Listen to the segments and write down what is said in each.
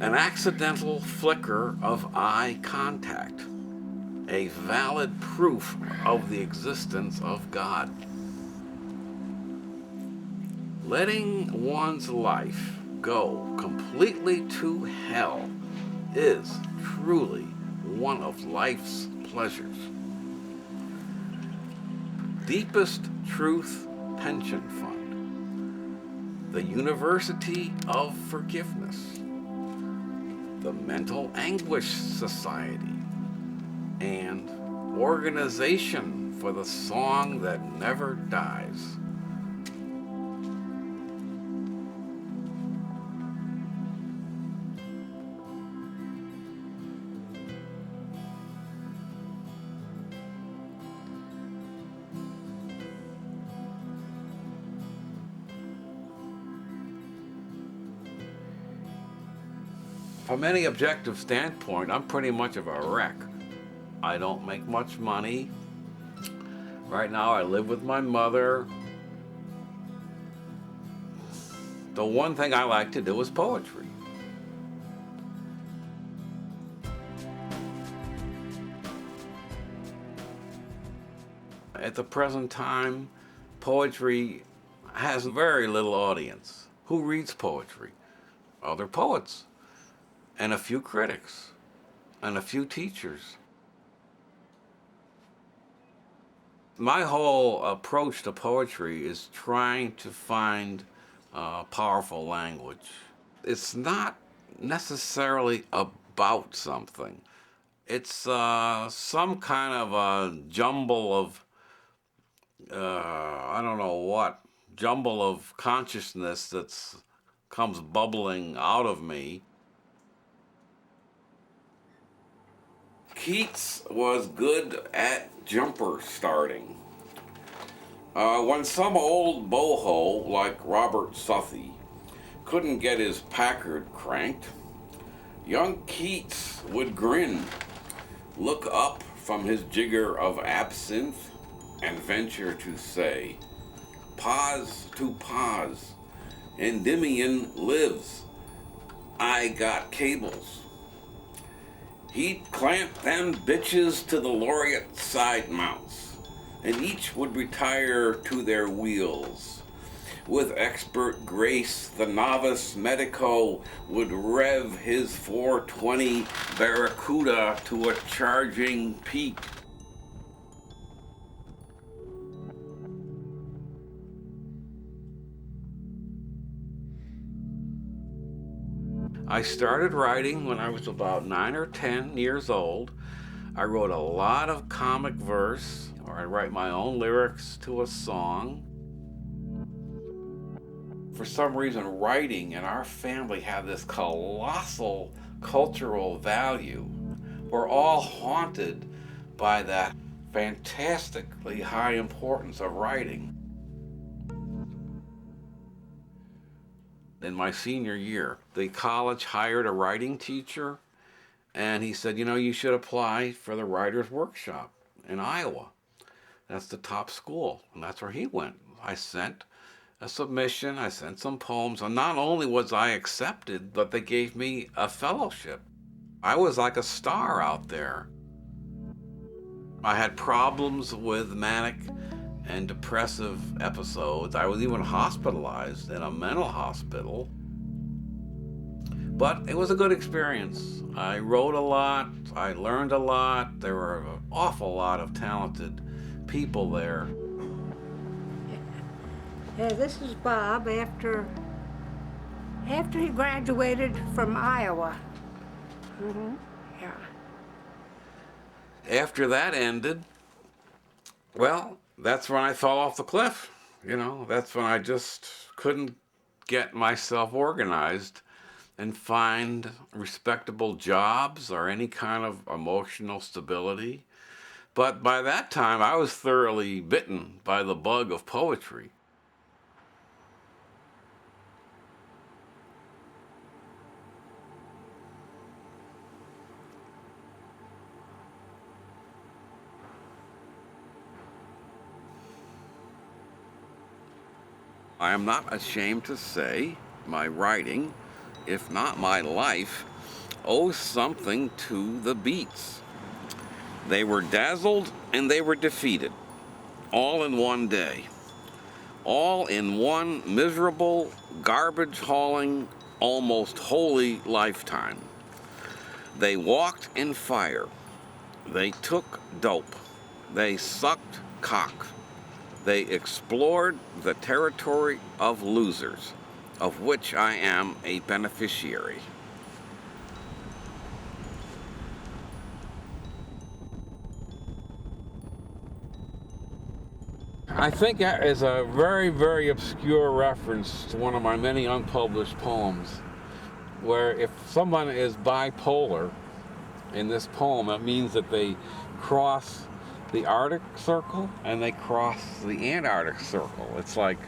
An accidental flicker of eye contact, a valid proof of the existence of God. Letting one's life go completely to hell is truly one of life's pleasures. Deepest Truth Pension Fund, the University of Forgiveness, the Mental Anguish Society, and Organization for the Song That Never Dies. From any objective standpoint, I'm pretty much of a wreck. I don't make much money. Right now, I live with my mother. The one thing I like to do is poetry. At the present time, poetry has very little audience. Who reads poetry? Other poets, and a few critics, and a few teachers. My whole approach to poetry is trying to find powerful language. It's not necessarily about something. It's some kind of a jumble of, I don't know what, jumble of consciousness that comes bubbling out of me. Keats was good at jumper starting. When some old boho like Robert Southey couldn't get his Packard cranked, young Keats would grin, look up from his jigger of absinthe, and venture to say, "Pause to pause, Endymion lives. I got cables." He'd clamp them bitches to the laureate side mounts, and each would retire to their wheels. With expert grace, the novice medico would rev his 420 Barracuda to a charging peak. I started writing when I was about 9 or 10 years old. I wrote a lot of comic verse, or I write my own lyrics to a song. For some reason, writing in our family had this colossal cultural value. We're all haunted by that fantastically high importance of writing. In my senior year, the college hired a writing teacher, and he said, you should apply for the writer's workshop in Iowa. That's the top school, and that's where he went. I sent a submission, I sent some poems, and not only was I accepted, but they gave me a fellowship. I was like a star out there. I had problems with manic and depressive episodes. I was even hospitalized in a mental hospital. But it was a good experience. I wrote a lot, I learned a lot. There were an awful lot of talented people there. Yeah, this is Bob after he graduated from Iowa. Yeah. After that ended, well, that's when I fell off the cliff. That's when I just couldn't get myself organized and find respectable jobs or any kind of emotional stability. But by that time, I was thoroughly bitten by the bug of poetry. I am not ashamed to say my writing, if not my life, owe something to the beats. They were dazzled and they were defeated, all in one day, all in one miserable, garbage-hauling, almost holy lifetime. They walked in fire. They took dope. They sucked cock. They explored the territory of losers, of which I am a beneficiary. I think that is a very, very obscure reference to one of my many unpublished poems, where if someone is bipolar in this poem, it means that they cross the Arctic Circle and they cross the Antarctic Circle. It's like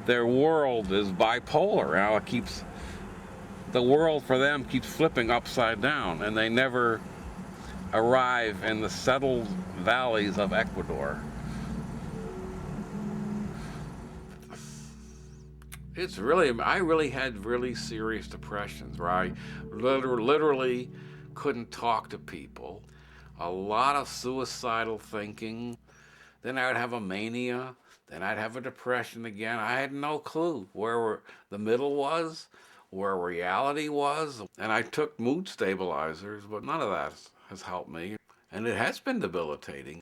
their world is bipolar. Now it keeps, the world for them keeps flipping upside down, and they never arrive in the settled valleys of Ecuador. It's really, I really had really serious depressions where I literally couldn't talk to people. A lot of suicidal thinking. Then I would have a mania. Then I'd have a depression again. I had no clue where the middle was, where reality was. And I took mood stabilizers, but none of that has helped me. And it has been debilitating.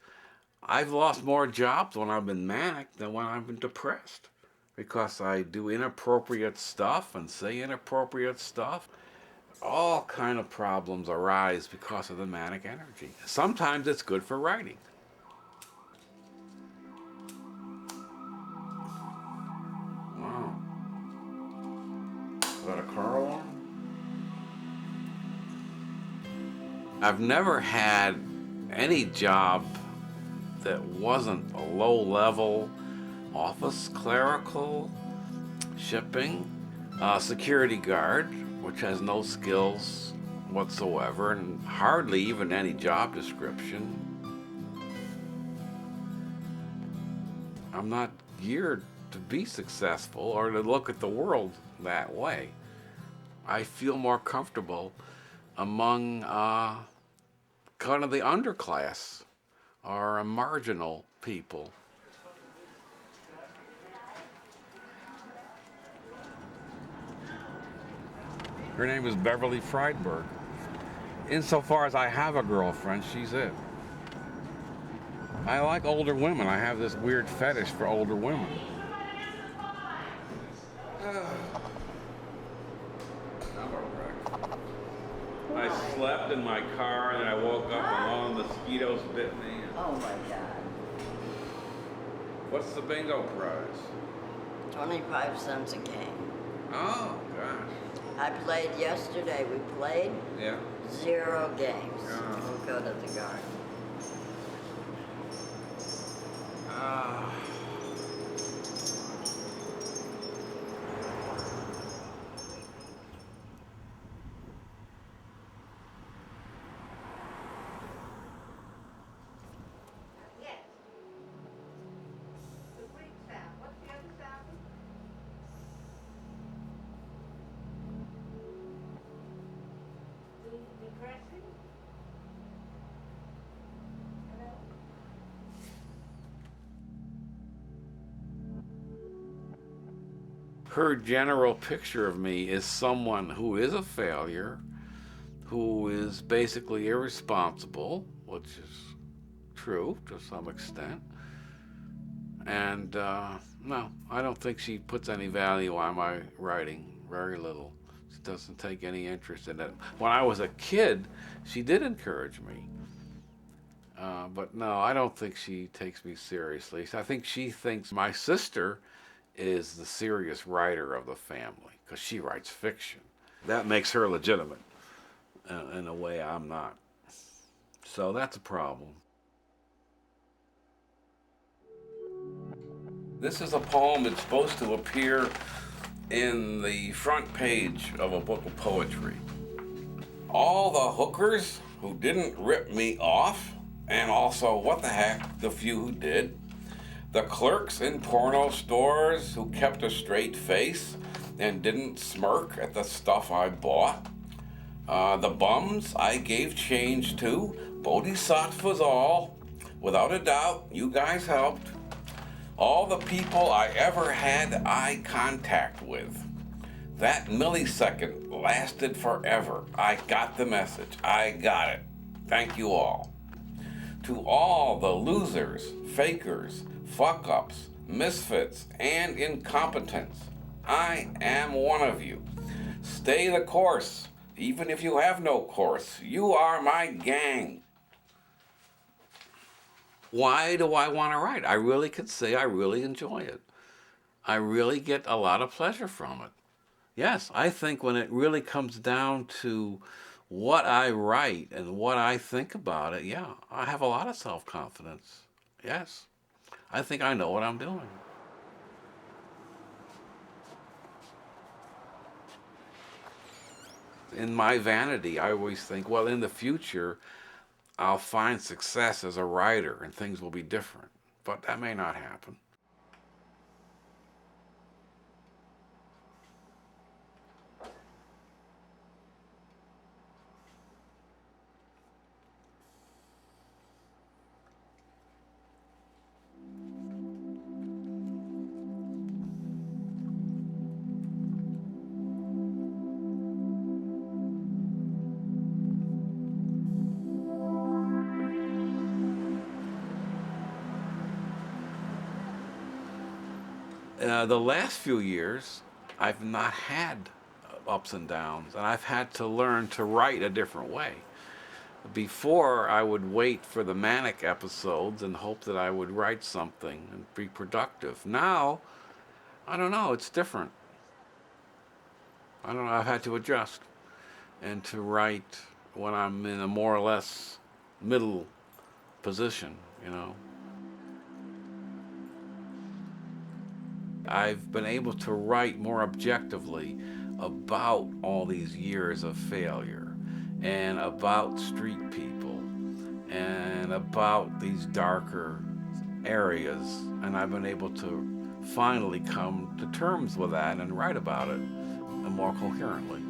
I've lost more jobs when I've been manic than when I've been depressed, because I do inappropriate stuff and say inappropriate stuff. All kind of problems arise because of the manic energy. Sometimes it's good for writing. Wow. Is that a car alarm? I've never had any job that wasn't a low-level office clerical, shipping, security guard, which has no skills whatsoever and hardly even any job description. I'm not geared to be successful or to look at the world that way. I feel more comfortable among kind of the underclass or marginal people. Her name is Beverly Friedberg. Insofar as I have a girlfriend, she's it. I like older women. I have this weird fetish for older women. I slept in my car and I woke up and all the mosquitoes bit me. Oh my God. What's the bingo prize? 25 cents a game. Oh, gosh. I played yesterday. We played Yeah. 0 games. Oh. We'll go to the garden. Yes. The Greek sound. What's the other sound? Depressing? Hello? Her general picture of me is someone who is a failure, who is basically irresponsible, which is true to some extent. And no, I don't think she puts any value on my writing, very little. She doesn't take any interest in it. When I was a kid, she did encourage me. But no, I don't think she takes me seriously. I think she thinks my sister is the serious writer of the family because she writes fiction. That makes her legitimate in a way I'm not. So that's a problem. This is a poem that's supposed to appear in the front page of a book of poetry. All the hookers who didn't rip me off, and also, what the heck, the few who did. The clerks in porno stores who kept a straight face and didn't smirk at the stuff I bought. The bums I gave change to, bodhisattvas all. Without a doubt, you guys helped. All the people I ever had eye contact with. That millisecond lasted forever. I got the message. I got it. Thank you all. To all the losers, fakers, fuck-ups, misfits, and incompetents, I am one of you. Stay the course. Even if you have no course, you are my gang. Why do I want to write? I really could say I really enjoy it. I really get a lot of pleasure from it. Yes, I think when it really comes down to what I write and what I think about it, yeah, I have a lot of self-confidence. Yes, I think I know what I'm doing. In my vanity, I always think, well, in the future, I'll find success as a writer and things will be different. But that may not happen. The last few years, I've not had ups and downs, and I've had to learn to write a different way. Before, I would wait for the manic episodes and hope that I would write something and be productive. Now, I don't know, it's different. I don't know, I've had to adjust and to write when I'm in a more or less middle position, you know. I've been able to write more objectively about all these years of failure and about street people and about these darker areas, and I've been able to finally come to terms with that and write about it more coherently.